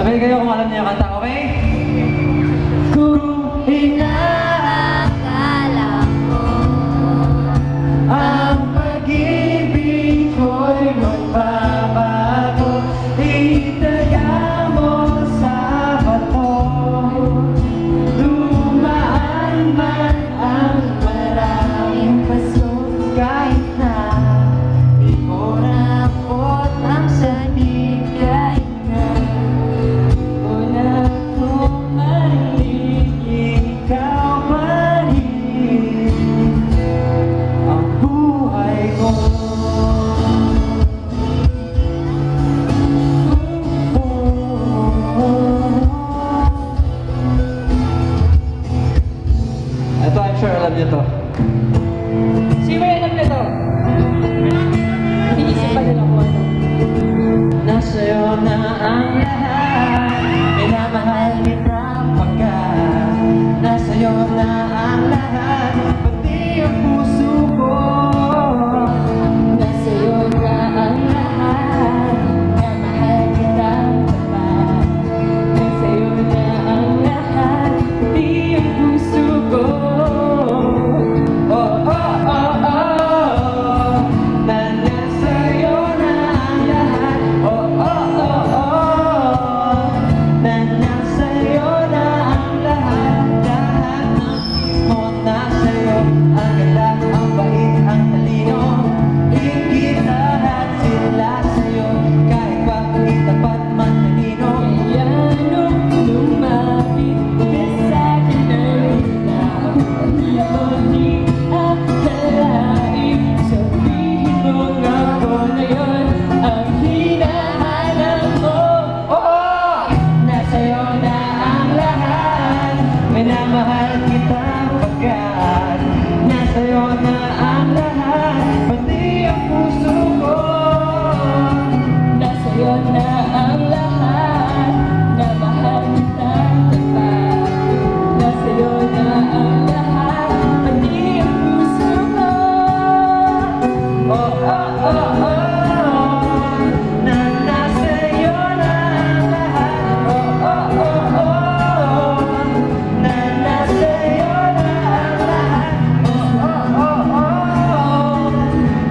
Sabi kayo kung alam niyo yung kanta, okay? Kung Akala ko ang pag-ibig ko'y magbabago, itaya mo sa bato. Dumaan man ang maraming paso, kahit na di ko napot ang sabi, kahit na wala kong marinig, ikaw marinig ang buhay ko. Ito, I'm sure alam niyo to. Sino yung alam nito? Iisip pa nila kung ano. Nasa'yo na ang lahat, minamahal kita pagkat nasa'yo na ang lahat, pati ang puso ko. Nasa'yo na ang lahat, na mahal kita tapat. Nasa'yo na ang lahat, di ang puso ko. Oh, oh, oh, oh, na nasa'yo na ang lahat. Oh, oh, oh, oh, na nasa'yo na ang lahat. Lahat ng mismo nasa'yo, ang ganda, ang bait, ang talino. Higit lahat sila sa'yo, kahit pa di tapat man kanino. Kaya nung lumapit ka sa'kin ay di mo di akalain. Sabihin mo nga ko na yun ang hinahanap mo. Oo! Nasa'yo na ang lahat, minamahal kita pagkat nasa'yo na ang lahat, pati ang puso ko. Nasa'yo na ang lahat, na mahal kita tapat. Nasa'yo na ang lahat, pati ang puso ko. Oh, oh, oh, oh, na nasa'yo na ang lahat. Oh, oh, oh, oh, na nasa'yo na ang lahat. Oh, oh, oh, oh,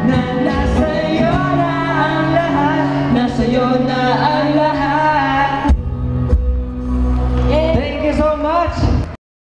na nasa'yo na ang lahat. Nasa'yo na ang lahat. Thank you so much.